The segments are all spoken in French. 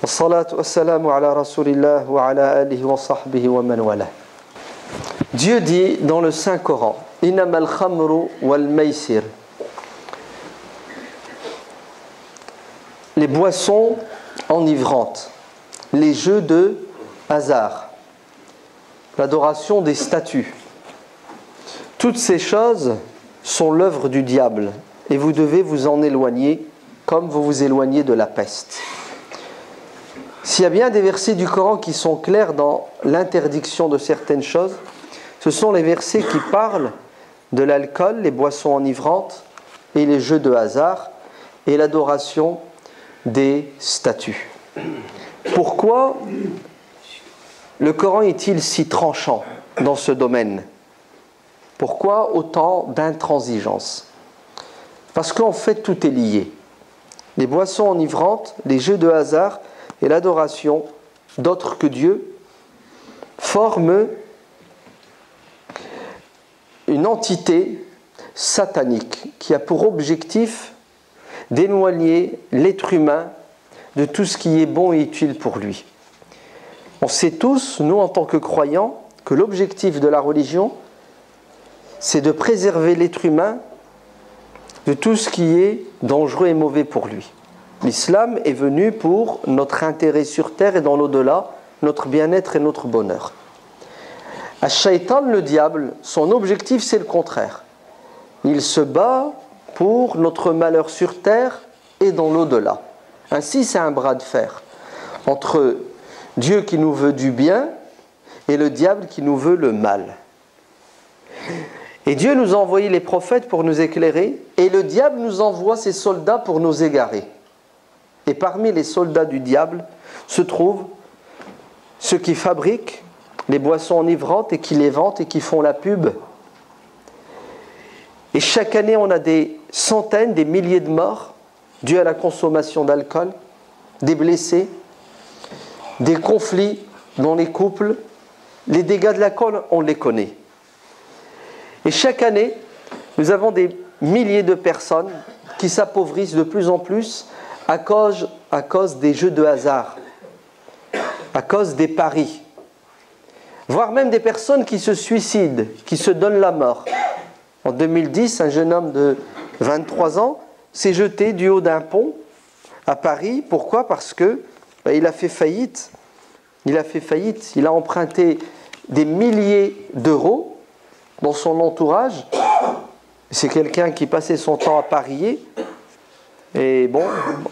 Wassalatu wassalamu ala rasulillah wa ala alihi wa sahbihi wa man wala. Dieu dit dans le Saint-Coran, Innamal khamru wal maysir. Les boissons enivrantes, les jeux de hasard, l'adoration des statues. Toutes ces choses sont l'œuvre du diable et vous devez vous en éloigner comme vous vous éloignez de la peste. S'il y a bien des versets du Coran qui sont clairs dans l'interdiction de certaines choses, ce sont les versets qui parlent de l'alcool, les boissons enivrantes et les jeux de hasard et l'adoration des statues. Pourquoi le Coran est-il si tranchant dans ce domaine? Pourquoi autant d'intransigeance? Parce qu'en fait tout est lié. Les boissons enivrantes, les jeux de hasard et l'adoration d'autres que Dieu forment une entité satanique qui a pour objectif d'éloigner l'être humain de tout ce qui est bon et utile pour lui. On sait tous, nous en tant que croyants, que l'objectif de la religion, c'est de préserver l'être humain de tout ce qui est dangereux et mauvais pour lui. L'islam est venu pour notre intérêt sur terre et dans l'au-delà, notre bien-être et notre bonheur. Ash-Shaytan, le diable, son objectif c'est le contraire. Il se bat pour notre malheur sur terre et dans l'au-delà. Ainsi, c'est un bras de fer entre Dieu qui nous veut du bien et le diable qui nous veut le mal. Et Dieu nous a envoyé les prophètes pour nous éclairer et le diable nous envoie ses soldats pour nous égarer. Et parmi les soldats du diable se trouvent ceux qui fabriquent les boissons enivrantes et qui les vendent et qui font la pub. Et chaque année, on a des centaines, des milliers de morts dus à la consommation d'alcool, des blessés, des conflits dans les couples. Les dégâts de l'alcool, on les connaît. Et chaque année, nous avons des milliers de personnes qui s'appauvrissent de plus en plus à cause des jeux de hasard, à cause des paris, voire même des personnes qui se suicident, qui se donnent la mort. En 2010, un jeune homme de 23 ans s'est jeté du haut d'un pont à Paris. Pourquoi? Parce que il a fait faillite. Il a emprunté des milliers d'euros dans son entourage. C'est quelqu'un qui passait son temps à parier. Et bon,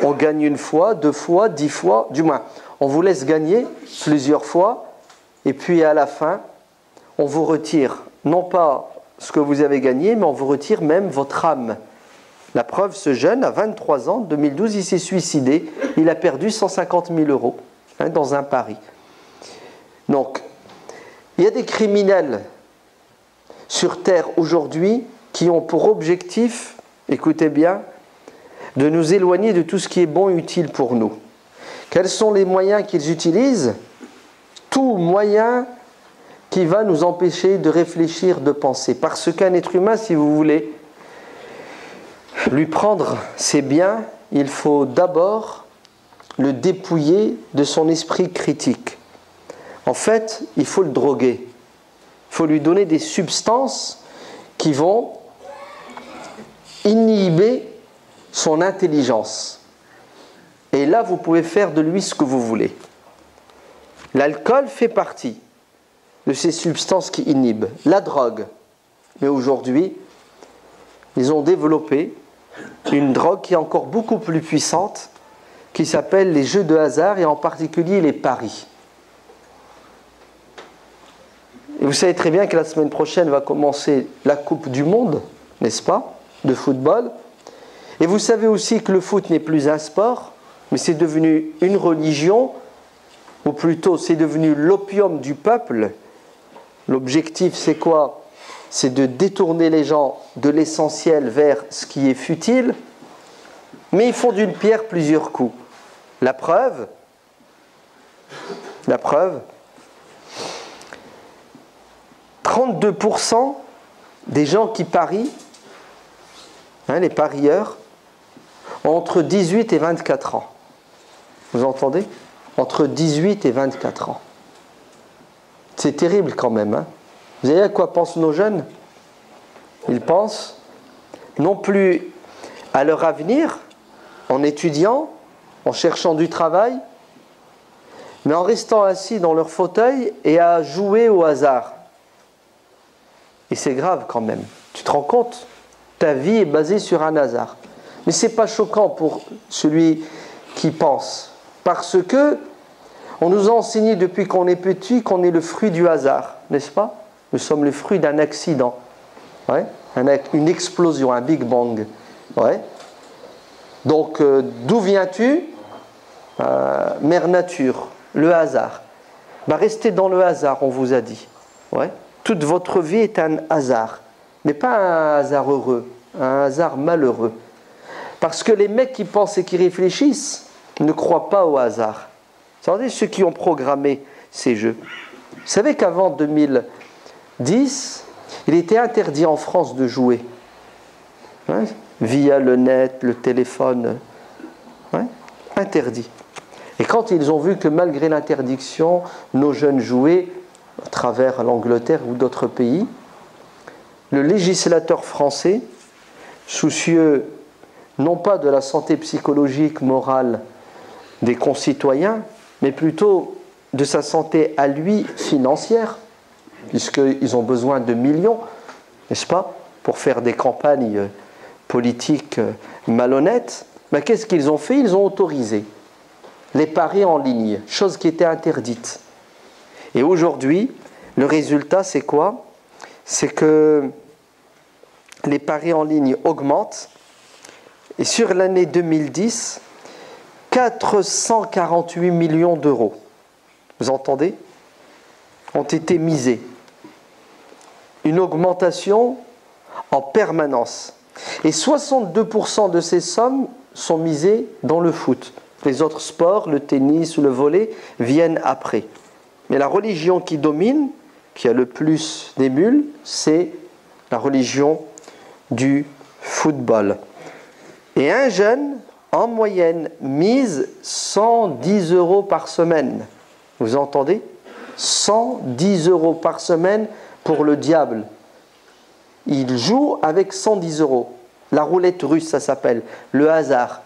on gagne une fois, 2 fois, 10 fois, du moins, on vous laisse gagner plusieurs fois, et puis à la fin, on vous retire, non pas ce que vous avez gagné, mais on vous retire même votre âme. La preuve, ce jeune, à 23 ans, 2012, il s'est suicidé, il a perdu 150 000 euros dans un pari. Donc, il y a des criminels sur terre aujourd'hui qui ont pour objectif, écoutez bien, de nous éloigner de tout ce qui est bon et utile pour nous. Quels sont les moyens qu'ils utilisent? Tout moyen qui va nous empêcher de réfléchir, de penser. Parce qu'un être humain, si vous voulez lui prendre ses biens, il faut d'abord le dépouiller de son esprit critique. En fait, il faut le droguer. Il faut lui donner des substances qui vont inhiber son intelligence. Et là, vous pouvez faire de lui ce que vous voulez. L'alcool fait partie de ces substances qui inhibent. La drogue. Mais aujourd'hui, ils ont développé une drogue qui est encore beaucoup plus puissante, qui s'appelle les jeux de hasard et en particulier les paris. Et vous savez très bien que la semaine prochaine va commencer la Coupe du Monde, n'est-ce pas, de football. Et vous savez aussi que le foot n'est plus un sport, mais c'est devenu une religion, ou plutôt c'est devenu l'opium du peuple. L'objectif c'est quoi? C'est de détourner les gens de l'essentiel vers ce qui est futile, mais ils font d'une pierre plusieurs coups. La preuve, 32% des gens qui parient, les parieurs, ont entre 18 et 24 ans. Vous entendez? entre 18 et 24 ans. C'est terrible quand même. Hein. Vous savez à quoi pensent nos jeunes? Ils pensent non plus à leur avenir, en étudiant, en cherchant du travail, mais en restant assis dans leur fauteuil et à jouer au hasard. Et c'est grave quand même. Tu te rends compte? Ta vie est basée sur un hasard. Mais ce n'est pas choquant pour celui qui pense. Parce que on nous a enseigné depuis qu'on est petit qu'on est le fruit du hasard, n'est-ce pas? Nous sommes le fruit d'un accident. Ouais? Une explosion, un Big Bang. Ouais? Donc, d'où viens-tu? Mère Nature, le hasard. Bah, restez dans le hasard, on vous a dit. Ouais? Toute votre vie est un hasard. Mais pas un hasard heureux, un hasard malheureux. Parce que les mecs qui pensent et qui réfléchissent ne croient pas au hasard. Vous savez, ceux qui ont programmé ces jeux. Vous savez qu'avant 2010, il était interdit en France de jouer. Ouais? Via le net, le téléphone. Ouais? Interdit. Et quand ils ont vu que malgré l'interdiction, nos jeunes jouaient à travers l'Angleterre ou d'autres pays, le législateur français, soucieux non pas de la santé psychologique, morale des concitoyens, mais plutôt de sa santé à lui financière, puisqu'ils ont besoin de millions, n'est-ce pas, pour faire des campagnes politiques malhonnêtes, ben, qu'est-ce qu'ils ont fait? Ils ont autorisé les paris en ligne, chose qui était interdite. Et aujourd'hui, le résultat, c'est quoi? C'est que les paris en ligne augmentent. Et sur l'année 2010, 448 millions d'euros, vous entendez, ont été misés. Une augmentation en permanence. Et 62% de ces sommes sont misées dans le foot. Les autres sports, le tennis ou le volley, viennent après. Mais la religion qui domine, qui a le plus d'émules, c'est la religion du football. Et un jeune, en moyenne, mise 110 € par semaine. Vous entendez? 110 € par semaine pour le diable. Il joue avec 110 €. La roulette russe, ça s'appelle. Le hasard.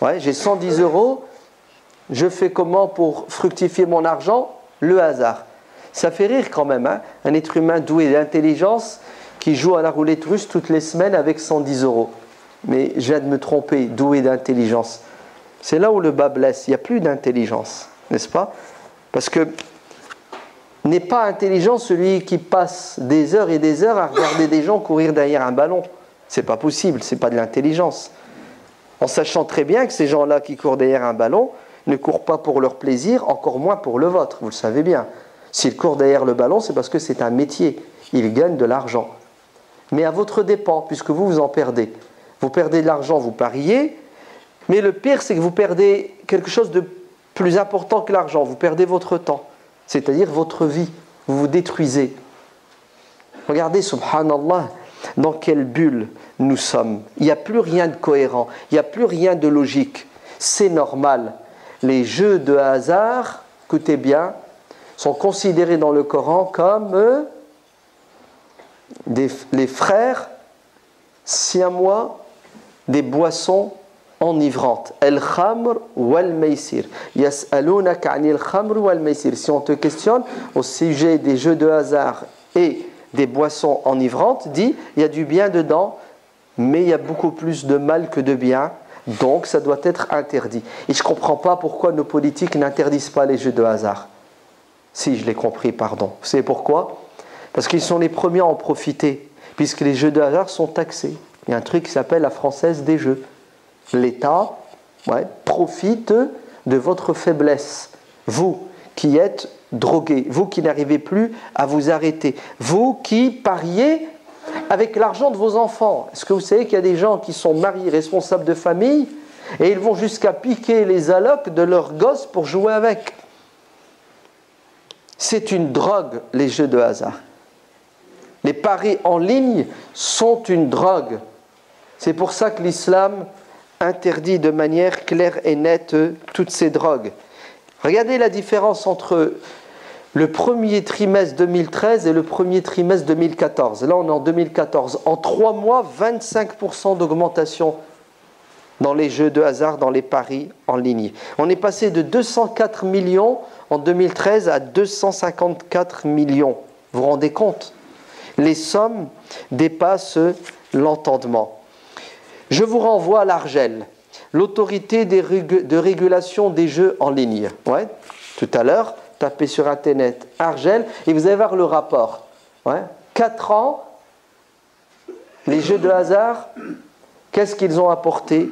Ouais, j'ai 110 €. Je fais comment pour fructifier mon argent? Le hasard. Ça fait rire quand même, hein? Un être humain doué d'intelligence qui joue à la roulette russe toutes les semaines avec 110 €. Mais je viens de me tromper, doué d'intelligence. C'est là où le bas blesse, il n'y a plus d'intelligence, n'est-ce pas? Parce que n'est pas intelligent celui qui passe des heures et des heures à regarder des gens courir derrière un ballon. C'est pas possible, c'est pas de l'intelligence. En sachant très bien que ces gens-là qui courent derrière un ballon ne courent pas pour leur plaisir, encore moins pour le vôtre, vous le savez bien. S'ils courent derrière le ballon, c'est parce que c'est un métier, ils gagnent de l'argent. Mais à votre dépens, puisque vous en perdez. Vous perdez de l'argent, vous pariez, mais le pire, c'est que vous perdez quelque chose de plus important que l'argent. Vous perdez votre temps, c'est-à-dire votre vie. Vous vous détruisez. Regardez, subhanallah, dans quelle bulle nous sommes. Il n'y a plus rien de cohérent, il n'y a plus rien de logique. C'est normal. Les jeux de hasard, écoutez bien, sont considérés dans le Coran comme les frères siamois des boissons enivrantes. Al-khamr wal-maysir. Yas'alunaka 'anil khamr wal-maysir. Si on te questionne au sujet des jeux de hasard et des boissons enivrantes, dit il y a du bien dedans, mais il y a beaucoup plus de mal que de bien, donc ça doit être interdit. Et je ne comprends pas pourquoi nos politiques n'interdisent pas les jeux de hasard. Si, je l'ai compris, pardon. Vous savez pourquoi? Parce qu'ils sont les premiers à en profiter, puisque les jeux de hasard sont taxés. Il y a un truc qui s'appelle la Française des Jeux. L'État profite de votre faiblesse. Vous qui êtes drogués, vous qui n'arrivez plus à vous arrêter, vous qui pariez avec l'argent de vos enfants. Est-ce que vous savez qu'il y a des gens qui sont mariés, responsables de famille, et ils vont jusqu'à piquer les allocs de leurs gosses pour jouer avec? C'est une drogue, les jeux de hasard. Les paris en ligne sont une drogue. C'est pour ça que l'islam interdit de manière claire et nette toutes ces drogues. Regardez la différence entre le premier trimestre 2013 et le premier trimestre 2014. Là, on est en 2014. En 3 mois, 25% d'augmentation dans les jeux de hasard, dans les paris en ligne. On est passé de 204 millions en 2013 à 254 millions. Vous vous rendez compte? Les sommes dépassent l'entendement. Je vous renvoie à l'ARJEL, l'autorité de régulation des jeux en ligne. Ouais, tout à l'heure, tapez sur Internet ARJEL et vous allez voir le rapport. Ouais, 4 ans, les jeux de hasard, qu'est-ce qu'ils ont apporté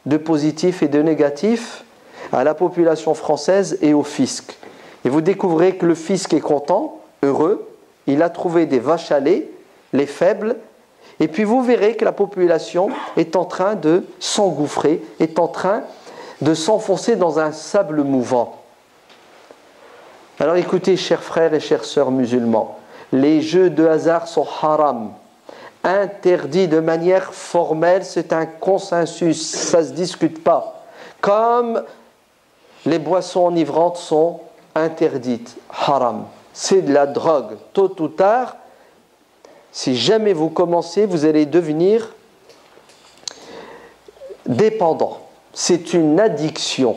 de positif et de négatif à la population française et au fisc? Et vous découvrez que le fisc est content, heureux, il a trouvé des vaches à lait, les faibles, et puis vous verrez que la population est en train de s'engouffrer, est en train de s'enfoncer dans un sable mouvant. Alors écoutez, chers frères et chères sœurs musulmans, les jeux de hasard sont haram, interdits de manière formelle, c'est un consensus, ça ne se discute pas. Comme les boissons enivrantes sont interdites, haram. C'est de la drogue. Tôt ou tard, si jamais vous commencez, vous allez devenir dépendant. C'est une addiction.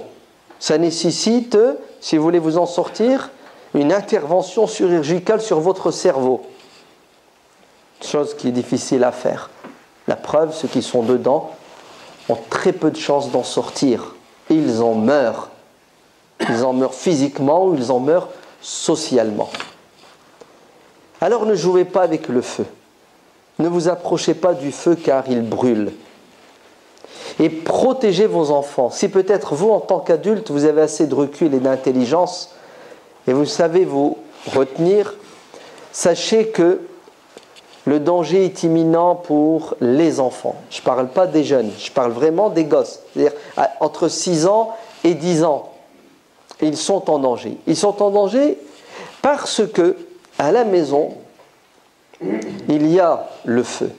Ça nécessite, si vous voulez vous en sortir, une intervention chirurgicale sur votre cerveau. Chose qui est difficile à faire. La preuve, ceux qui sont dedans ont très peu de chances d'en sortir. Ils en meurent. Ils en meurent physiquement ou ils en meurent socialement. Alors ne jouez pas avec le feu. Ne vous approchez pas du feu car il brûle. Et protégez vos enfants. Si peut-être vous, en tant qu'adulte, vous avez assez de recul et d'intelligence et vous savez vous retenir, sachez que le danger est imminent pour les enfants. Je ne parle pas des jeunes, je parle vraiment des gosses. C'est-à-dire entre 6 ans et 10 ans. Ils sont en danger. Ils sont en danger parce que à la maison, il y a le feu.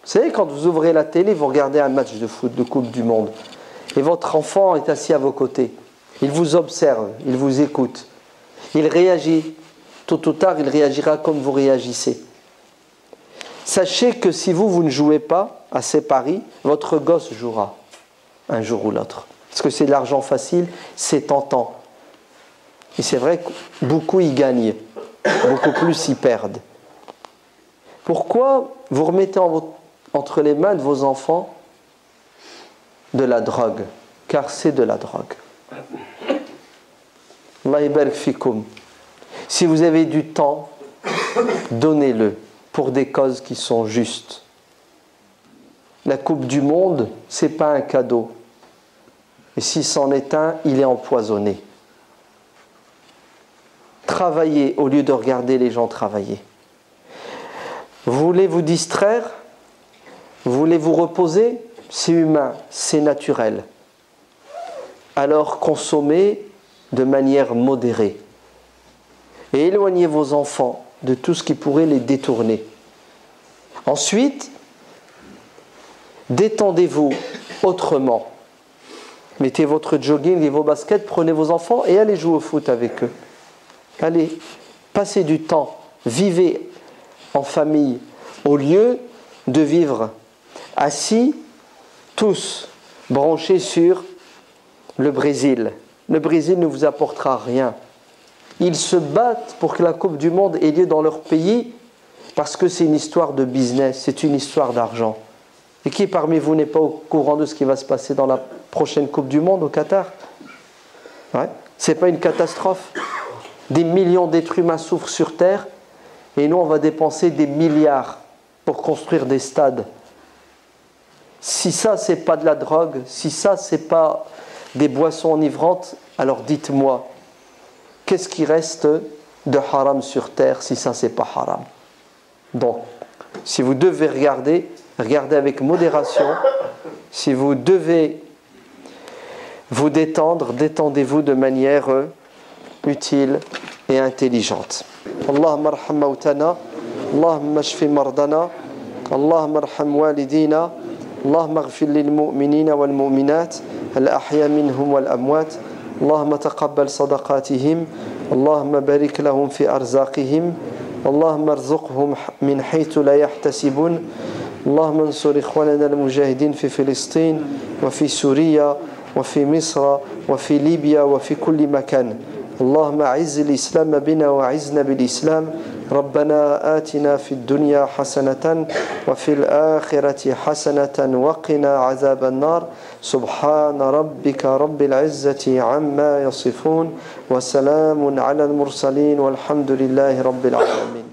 Vous savez, quand vous ouvrez la télé, vous regardez un match de foot, de Coupe du Monde, et votre enfant est assis à vos côtés. Il vous observe, il vous écoute. Il réagit. Tôt ou tard, il réagira comme vous réagissez. Sachez que si vous ne jouez pas à ces paris, votre gosse jouera un jour ou l'autre. Parce que c'est de l'argent facile, c'est tentant. Et c'est vrai que beaucoup y gagnent, beaucoup plus y perdent. Pourquoi vous remettez entre les mains de vos enfants de la drogue? Car c'est de la drogue. Allah yabarak fikoum. Si vous avez du temps, donnez-le pour des causes qui sont justes. La Coupe du Monde, ce n'est pas un cadeau. Et si c'en est un, il est empoisonné. Travaillez au lieu de regarder les gens travailler. Vous voulez vous distraire? Vous voulez vous reposer? C'est humain, c'est naturel. Alors consommez de manière modérée. Et éloignez vos enfants de tout ce qui pourrait les détourner. Ensuite, détendez-vous autrement. Mettez votre jogging et vos baskets, prenez vos enfants et allez jouer au foot avec eux. Allez, passez du temps, vivez en famille, au lieu de vivre assis, tous branchés sur le Brésil. Le Brésil ne vous apportera rien. Ils se battent pour que la Coupe du Monde ait lieu dans leur pays parce que c'est une histoire de business, c'est une histoire d'argent. Et qui parmi vous n'est pas au courant de ce qui va se passer dans la prochaine Coupe du Monde au Qatar? Ouais. C'est pas une catastrophe? Des millions d'êtres humains souffrent sur Terre et nous on va dépenser des milliards pour construire des stades. Si ça c'est pas de la drogue, si ça c'est pas des boissons enivrantes, alors dites-moi, qu'est-ce qui reste de haram sur Terre si ça c'est pas haram? Donc, si vous devez regarder, regardez avec modération. Si vous devez vous détendre, détendez-vous de manière utile et intelligente. Allahumma arham mautana, Allahumma shfi mardana, Allahumma arham walidina, Allahumma ighfir lil mu'minina wal mu'minat, al ahya minhum wal amwat, اللهم تقبل صدقاتهم اللهم بارك لهم في أرزاقهم اللهم ارزقهم من حيث لا يحتسبون اللهم انصر إخواننا المجاهدين في فلسطين وفي سوريا وفي مصر وفي ليبيا وفي كل مكان اللهم أعز الإسلام بنا وأعزنا بالإسلام ربنا آتنا في الدنيا حسنة وفي الآخرة حسنة وقنا عذاب النار سبحان ربك رب العزة عما يصفون وسلام على المرسلين والحمد لله رب العالمين.